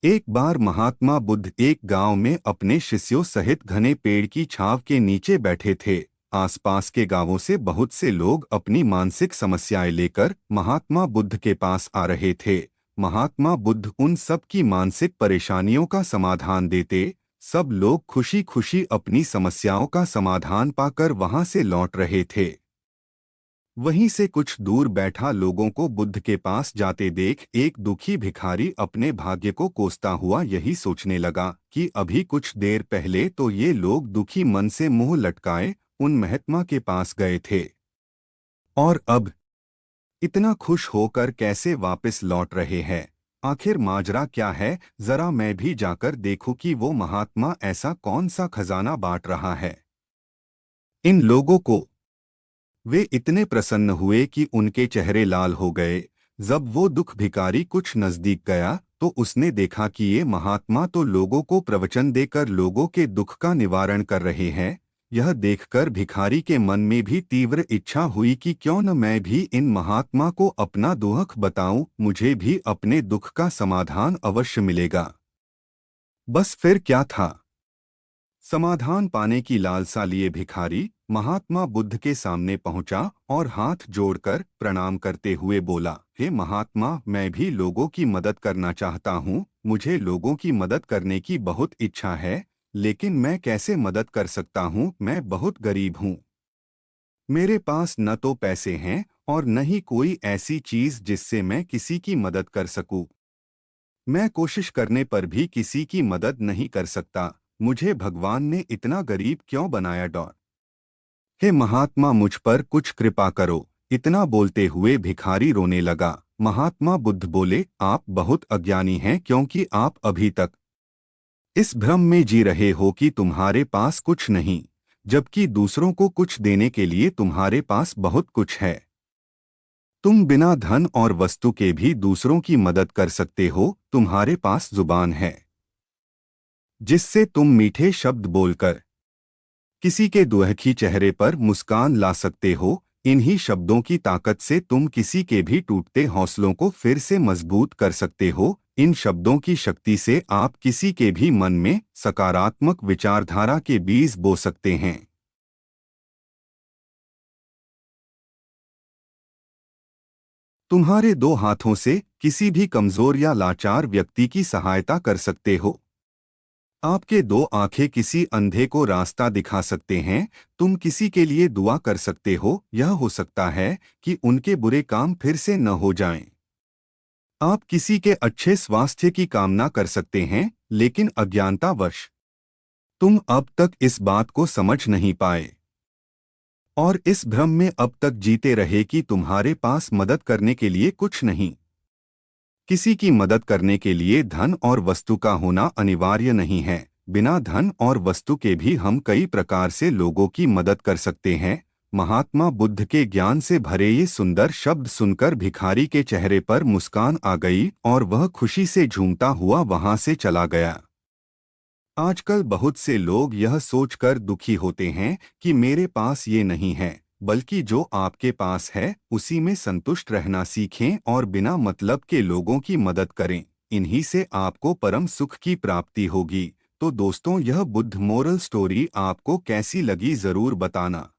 एक बार महात्मा बुद्ध एक गांव में अपने शिष्यों सहित घने पेड़ की छांव के नीचे बैठे थे। आसपास के गांवों से बहुत से लोग अपनी मानसिक समस्याएं लेकर महात्मा बुद्ध के पास आ रहे थे। महात्मा बुद्ध उन सब की मानसिक परेशानियों का समाधान देते। सब लोग खुशी खुशी अपनी समस्याओं का समाधान पाकर वहां से लौट रहे थे। वहीं से कुछ दूर बैठा लोगों को बुद्ध के पास जाते देख एक दुखी भिखारी अपने भाग्य को कोसता हुआ यही सोचने लगा कि अभी कुछ देर पहले तो ये लोग दुखी मन से मुंह लटकाए उन महात्मा के पास गए थे, और अब इतना खुश होकर कैसे वापस लौट रहे हैं। आखिर माजरा क्या है, जरा मैं भी जाकर देखूं कि वो महात्मा ऐसा कौन सा खजाना बांट रहा है इन लोगों को। वे इतने प्रसन्न हुए कि उनके चेहरे लाल हो गए। जब वो दुख भिखारी कुछ नजदीक गया तो उसने देखा कि ये महात्मा तो लोगों को प्रवचन देकर लोगों के दुख का निवारण कर रहे हैं। यह देखकर भिखारी के मन में भी तीव्र इच्छा हुई कि क्यों न मैं भी इन महात्मा को अपना दुख बताऊं, मुझे भी अपने दुख का समाधान अवश्य मिलेगा। बस फिर क्या था, समाधान पाने की लालसा लिए भिखारी महात्मा बुद्ध के सामने पहुंचा और हाथ जोड़कर प्रणाम करते हुए बोला, हे महात्मा, मैं भी लोगों की मदद करना चाहता हूं। मुझे लोगों की मदद करने की बहुत इच्छा है, लेकिन मैं कैसे मदद कर सकता हूं? मैं बहुत गरीब हूं। मेरे पास न तो पैसे हैं और न ही कोई ऐसी चीज जिससे मैं किसी की मदद कर सकूं। मैं कोशिश करने पर भी किसी की मदद नहीं कर सकता। मुझे भगवान ने इतना गरीब क्यों बनाया? डॉ हे महात्मा, मुझ पर कुछ कृपा करो। इतना बोलते हुए भिखारी रोने लगा। महात्मा बुद्ध बोले, आप बहुत अज्ञानी हैं, क्योंकि आप अभी तक इस भ्रम में जी रहे हो कि तुम्हारे पास कुछ नहीं, जबकि दूसरों को कुछ देने के लिए तुम्हारे पास बहुत कुछ है। तुम बिना धन और वस्तु के भी दूसरों की मदद कर सकते हो। तुम्हारे पास जुबान है जिससे तुम मीठे शब्द बोलकर किसी के दुखी चेहरे पर मुस्कान ला सकते हो। इन्हीं शब्दों की ताकत से तुम किसी के भी टूटते हौसलों को फिर से मजबूत कर सकते हो। इन शब्दों की शक्ति से आप किसी के भी मन में सकारात्मक विचारधारा के बीज बो सकते हैं। तुम्हारे दो हाथों से किसी भी कमजोर या लाचार व्यक्ति की सहायता कर सकते हो। आपके दो आंखें किसी अंधे को रास्ता दिखा सकते हैं। तुम किसी के लिए दुआ कर सकते हो। यह हो सकता है कि उनके बुरे काम फिर से न हो जाएं। आप किसी के अच्छे स्वास्थ्य की कामना कर सकते हैं, लेकिन अज्ञानतावश तुम अब तक इस बात को समझ नहीं पाए और इस भ्रम में अब तक जीते रहे कि तुम्हारे पास मदद करने के लिए कुछ नहीं। किसी की मदद करने के लिए धन और वस्तु का होना अनिवार्य नहीं है। बिना धन और वस्तु के भी हम कई प्रकार से लोगों की मदद कर सकते हैं। महात्मा बुद्ध के ज्ञान से भरे ये सुंदर शब्द सुनकर भिखारी के चेहरे पर मुस्कान आ गई और वह खुशी से झूमता हुआ वहां से चला गया। आजकल बहुत से लोग यह सोचकर दुखी होते हैं कि मेरे पास ये नहीं है, बल्कि जो आपके पास है उसी में संतुष्ट रहना सीखें और बिना मतलब के लोगों की मदद करें। इन्हीं से आपको परम सुख की प्राप्ति होगी। तो दोस्तों, यह बुद्ध मोरल स्टोरी आपको कैसी लगी जरूर बताना।